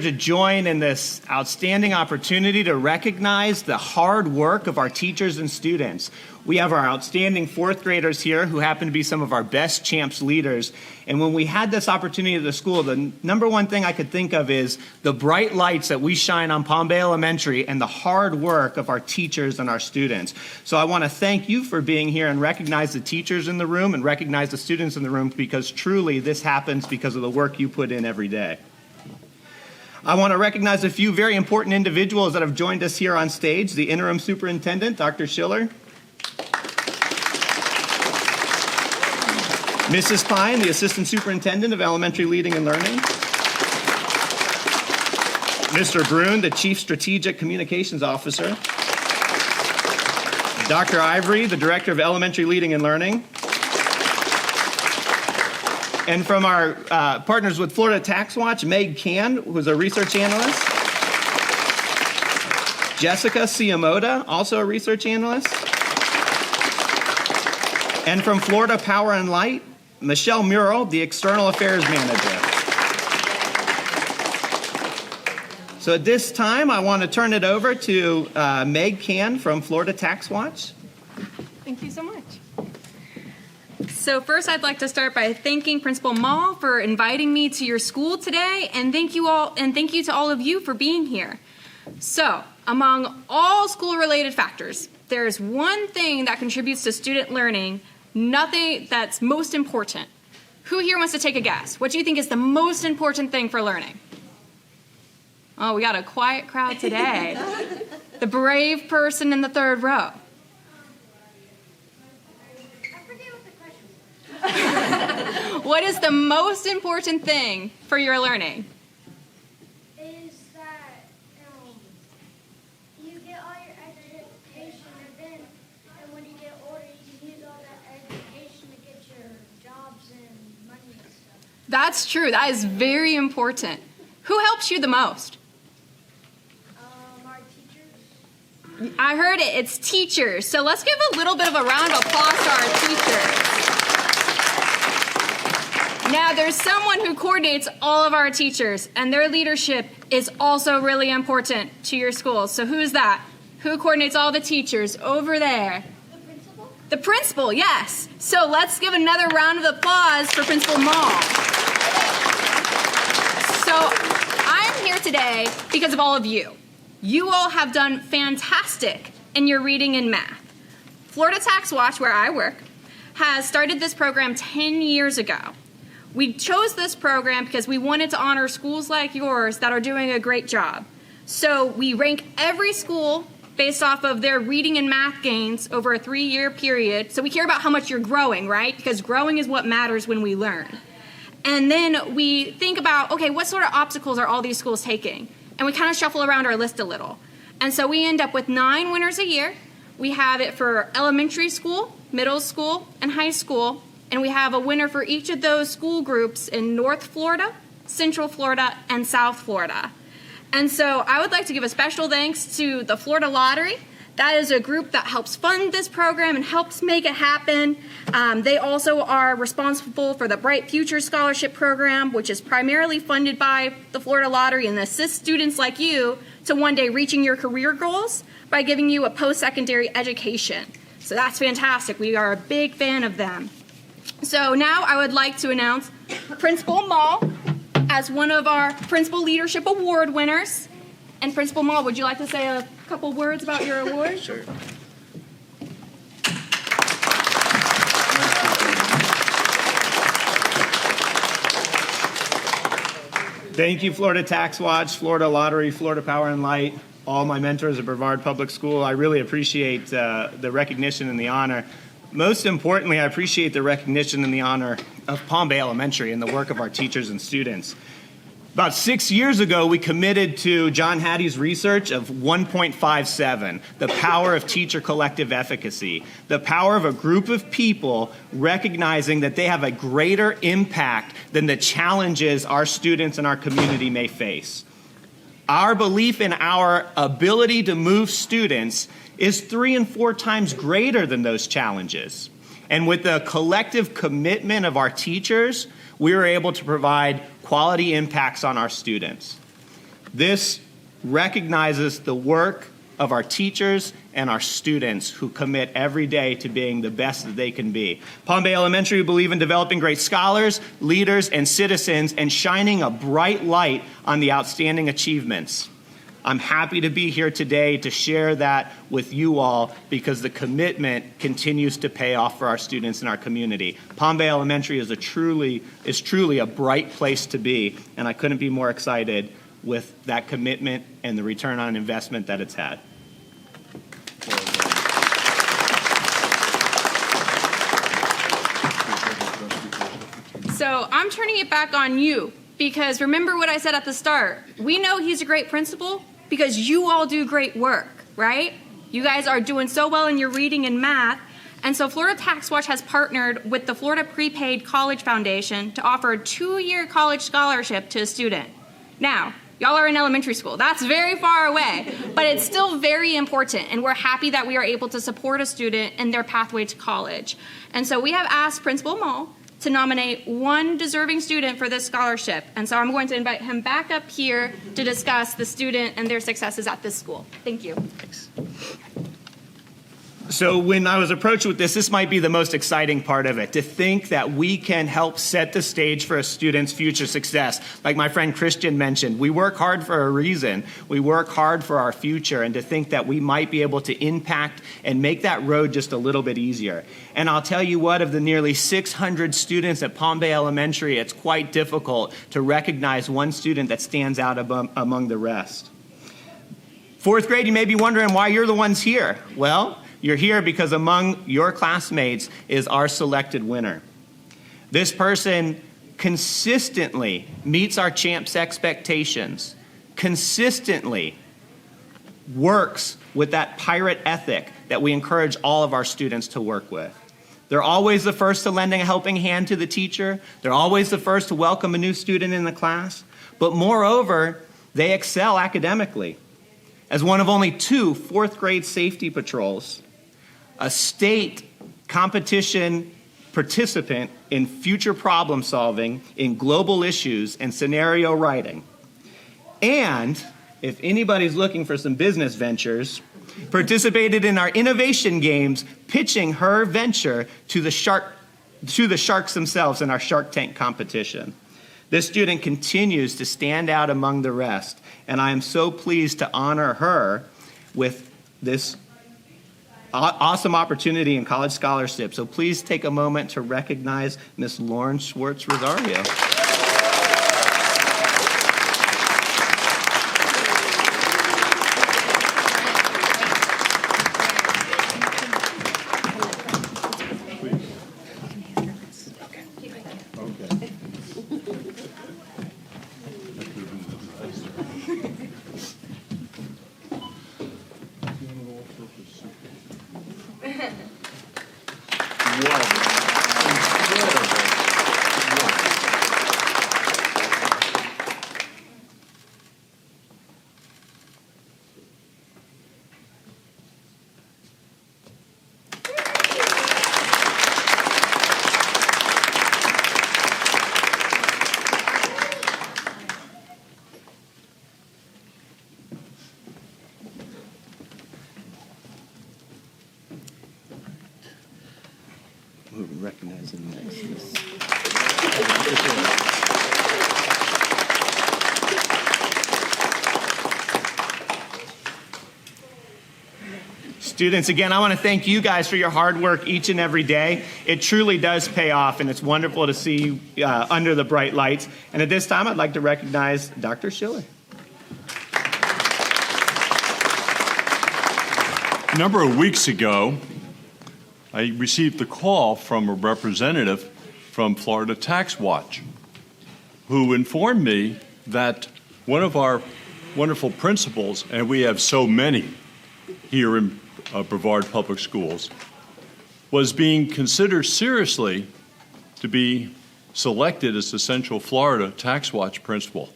To join in this outstanding opportunity to recognize the hard work of our teachers and students. We have our outstanding fourth graders here who happen to be some of our best champs leaders. And when we had this opportunity at the school, the number one thing I could think of is the bright lights that we shine on Palm Bay Elementary and the hard work of our teachers and our students. So I want to thank you for being here and recognize the teachers in the room and recognize the students in the room, because truly this happens because of the work you put in every day. I want to recognize a few very important individuals that have joined us here on stage. The interim superintendent, Dr. Schiller. Mrs. Pine, the assistant superintendent of elementary leading and learning. Mr. Brune, the chief strategic communications officer. Dr. Ivory, the director of elementary leading and learning. And from our partners with Florida TaxWatch, Meg Can, who's a research analyst. Jessica Ciamoda, also a research analyst. And from Florida Power and Light, Michelle Murrell, the external affairs manager. So at this time, I want to turn it over to Meg Can from Florida TaxWatch. Thank you so much. So first, I'd like to start by thanking Principal Mahl for inviting me to your school today, and thank you to all of you for being here. So, among all school-related factors, there's one thing that contributes to student learning, nothing that's most important. Who here wants to take a guess? What do you think is the most important thing for learning? Oh, we got a quiet crowd today. The brave person in the third row. What is the most important thing for your learning? Is that you get all your education, and when you get older, you can use all that education to get your jobs and money and stuff. That's true. That is very important. Who helps you the most? Our teachers. I heard it. It's teachers. So let's give a little bit of a round of applause to our teachers. Now, there's someone who coordinates all of our teachers, and their leadership is also really important to your school. So who's that? Who coordinates all the teachers over there? The principal? The principal, yes. So let's give another round of applause for Principal Mahl. So I'm here today because of all of you. You all have done fantastic in your reading and math. Florida TaxWatch, where I work, has started this program 10 years ago. We chose this program because we wanted to honor schools like yours that are doing a great job. So we rank every school based off of their reading and math gains over a 3-year period. So we care about how much you're growing, right? Because growing is what matters when we learn. And then we think about, okay, what sort of obstacles are all these schools taking? And we kind of shuffle around our list a little. And so we end up with 9 winners a year. We have it for elementary school, middle school, and high school. And we have a winner for each of those school groups in North Florida, Central Florida, and South Florida. And so I would like to give a special thanks to the Florida Lottery. That is a group that helps fund this program and helps make it happen. They also are responsible for the Bright Future Scholarship Program, which is primarily funded by the Florida Lottery and assists students like you to one day reaching your career goals by giving you a post-secondary education. So that's fantastic. We are a big fan of them. So now I would like to announce Principal Mahl as one of our Principal Leadership Award winners. And Principal Mahl, would you like to say a couple words about your award? Sure. Thank you, Florida TaxWatch, Florida Lottery, Florida Power and Light, all my mentors at Brevard Public School. I really appreciate the recognition and the honor. Most importantly, I appreciate the recognition and the honor of Palm Bay Elementary and the work of our teachers and students. About 6 years ago, we committed to John Hattie's research of 1.57, the power of teacher collective efficacy, the power of a group of people recognizing that they have a greater impact than the challenges our students and our community may face. Our belief in our ability to move students is 3 and 4 times greater than those challenges. And with the collective commitment of our teachers, we were able to provide quality impacts on our students. This recognizes the work of our teachers and our students who commit every day to being the best that they can be. Palm Bay Elementary believe in developing great scholars, leaders, and citizens and shining a bright light on the outstanding achievements. I'm happy to be here today to share that with you all because the commitment continues to pay off for our students in our community. Palm Bay Elementary is truly a bright place to be, and I couldn't be more excited with that commitment and the return on investment that it's had. So I'm turning it back on you because remember what I said at the start. We know he's a great principal because you all do great work, right? You guys are doing so well in your reading and math. And so Florida TaxWatch has partnered with the Florida Prepaid College Foundation to offer a 2-year college scholarship to a student. Now, y'all are in elementary school. That's very far away, but it's still very important, and we're happy that we are able to support a student in their pathway to college. And so we have asked Principal Mahl to nominate one deserving student for this scholarship. And so I'm going to invite him back up here to discuss the student and their successes at this school. Thank you. Thanks. So when I was approached with this might be the most exciting part of it, to think that we can help set the stage for a student's future success. Like my friend Christian mentioned, we work hard for a reason. We work hard for our future, and to think that we might be able to impact and make that road just a little bit easier. And I'll tell you what, of the nearly 600 students at Palm Bay Elementary, it's quite difficult to recognize one student that stands out among the rest. Fourth grade, you may be wondering why you're the ones here. Well, you're here because among your classmates is our selected winner. This person consistently meets our champ's expectations, consistently works with that pirate ethic that we encourage all of our students to work with. They're always the first to lend a helping hand to the teacher. They're always the first to welcome a new student in the class. But moreover, they excel academically. As one of only 2 fourth grade safety patrols, a state competition participant in future problem solving, in global issues, and scenario writing. And if anybody's looking for some business ventures, participated in our innovation games, pitching her venture to the sharks themselves in our Shark Tank competition. This student continues to stand out among the rest, and I am so pleased to honor her with this awesome opportunity in college scholarship. So please take a moment to recognize Miss Lauren Schwartz-Rosario. Recognizing next. Students, again, I want to thank you guys for your hard work each and every day. It truly does pay off, and it's wonderful to see you under the bright lights. And at this time, I'd like to recognize Dr. Schiller. A number of weeks ago, I received a call from a representative from Florida TaxWatch who informed me that one of our wonderful principals, and we have so many here in Brevard Public Schools, was being considered seriously to be selected as the Central Florida TaxWatch principal.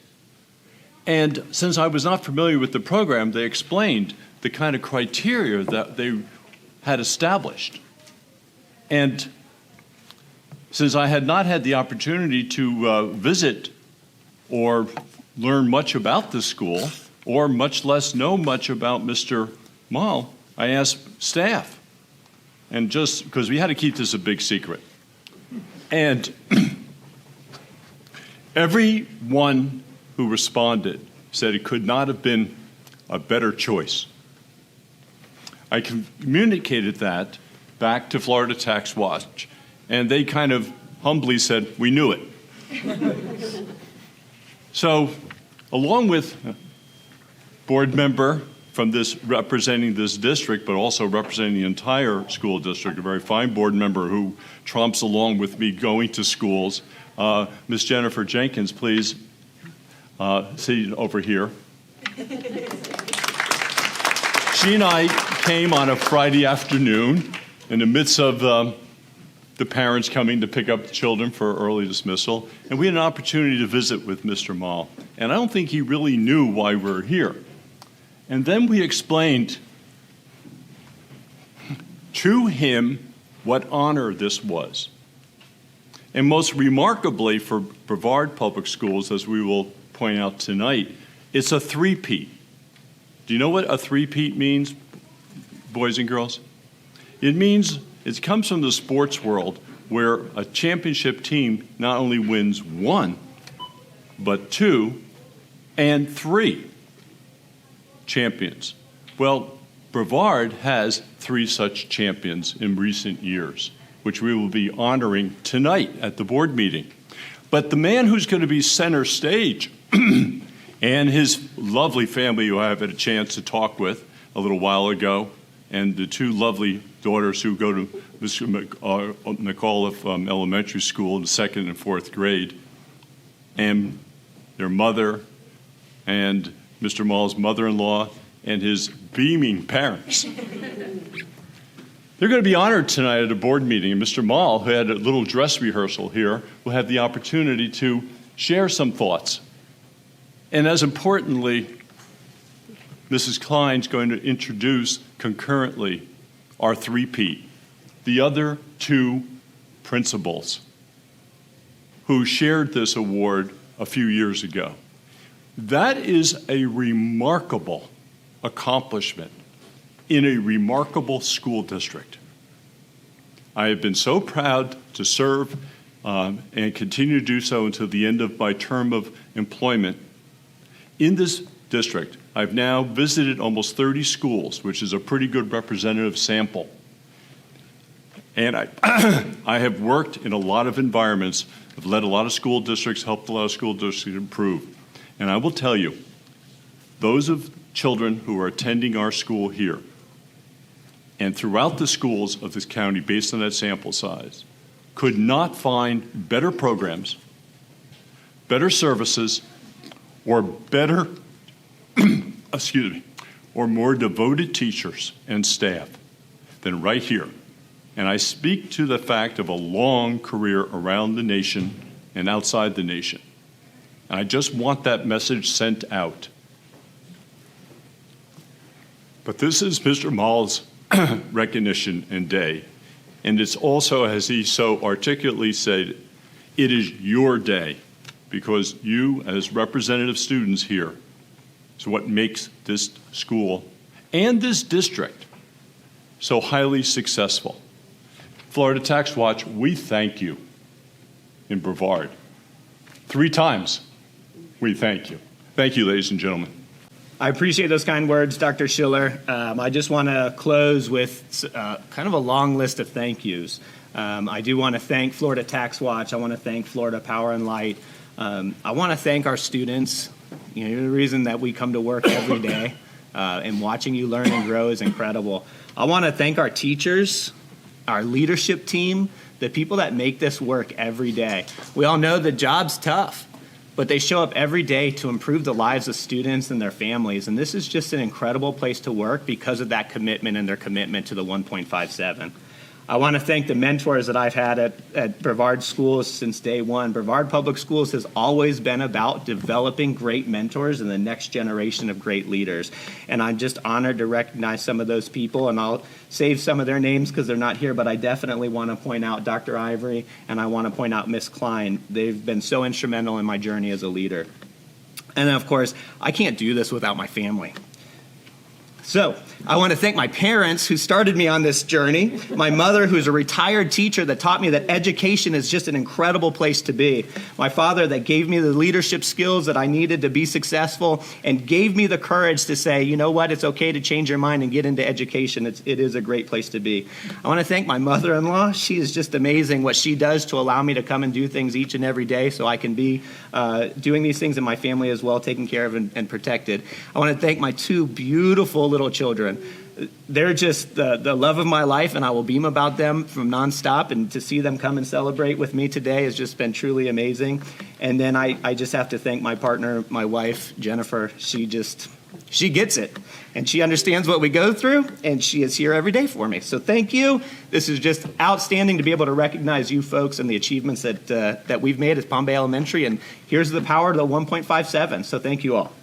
And since I was not familiar with the program, they explained the kind of criteria that they had established. And since I had not had the opportunity to visit or learn much about the school or much less know much about Mr. Mahl, I asked staff, and just because we had to keep this a big secret. And everyone who responded said it could not have been a better choice. I communicated that back to Florida TaxWatch, and they kind of humbly said, we knew it. So, along with a board member from this representing this district, but also representing the entire school district, a very fine board member who trumps along with me going to schools, Ms. Jennifer Jenkins, please, seated over here. She and I came on a Friday afternoon in the midst of the parents coming to pick up the children for early dismissal, and we had an opportunity to visit with Mr. Mahl. And I don't think he really knew why we were here. And then we explained to him what honor this was. And most remarkably for Brevard Public Schools, as we will point out tonight, it's a three-peat. Do you know what a three-peat means, boys and girls? It means it comes from the sports world where a championship team not only wins one, but two and three champions. Well, Brevard has three such champions in recent years, which we will be honoring tonight at the board meeting. But the man who's going to be center stage and his lovely family, who I have had a chance to talk with a little while ago, and the two lovely daughters who go to Mr. McAuliffe Elementary School in the 2nd and 4th grade, and their mother, and Mr. Mahl's mother-in-law, and his beaming parents. They're going to be honored tonight at a board meeting, and Mr. Mahl, who had a little dress rehearsal here, will have the opportunity to share some thoughts. And as importantly, Mrs. Klein's going to introduce concurrently our three-peat, the other two principals who shared this award a few years ago. That is a remarkable accomplishment in a remarkable school district. I have been so proud to serve and continue to do so until the end of my term of employment. In this district, I've now visited almost 30 schools, which is a pretty good representative sample. And I have worked in a lot of environments, I've led a lot of school districts, helped a lot of school districts improve. And I will tell you, those of children who are attending our school here and throughout the schools of this county, based on that sample size, could not find better programs, better services, or better, or more devoted teachers and staff than right here. And I speak to the fact of a long career around the nation and outside the nation. And I just want that message sent out. But this is Mr. Mahl's recognition and day. And it's also, as he so articulately said, it is your day, because you, as representative students here, is what makes this school and this district so highly successful. Florida TaxWatch, we thank you in Brevard. 3 times we thank you. Thank you, ladies and gentlemen. I appreciate those kind words, Dr. Schiller. I just want to close with kind of a long list of thank yous. I do want to thank Florida TaxWatch. I want to thank Florida Power and Light. I want to thank our students. You know, you're the reason that we come to work every day, and watching you learn and grow is incredible. I want to thank our teachers, our leadership team, the people that make this work every day. We all know the job's tough, but they show up every day to improve the lives of students and their families, and this is just an incredible place to work because of that commitment and their commitment to the 1.57. I want to thank the mentors that I've had at Brevard Schools since day one. Brevard Public Schools has always been about developing great mentors and the next generation of great leaders. And I'm just honored to recognize some of those people, and I'll save some of their names because they're not here, but I definitely want to point out Dr. Ivory, and I want to point out Miss Klein. They've been so instrumental in my journey as a leader. And then, of course, I can't do this without my family. So I want to thank my parents who started me on this journey, my mother, who's a retired teacher that taught me that education is just an incredible place to be, my father that gave me the leadership skills that I needed to be successful and gave me the courage to say, you know what, it's okay to change your mind and get into education. It is a great place to be. I want to thank my mother-in-law. She is just amazing what she does to allow me to come and do things each and every day so I can be doing these things in my family as well, taken care of and protected. I want to thank my two beautiful little children. They're just the love of my life, and I will beam about them from nonstop, and to see them come and celebrate with me today has just been truly amazing. And then I just have to thank my partner, my wife, Jennifer. She gets it, and she understands what we go through, and she is here every day for me. So thank you. This is just outstanding to be able to recognize you folks and the achievements that we've made at Palm Bay Elementary, and here's the power to the 1.57. So thank you all.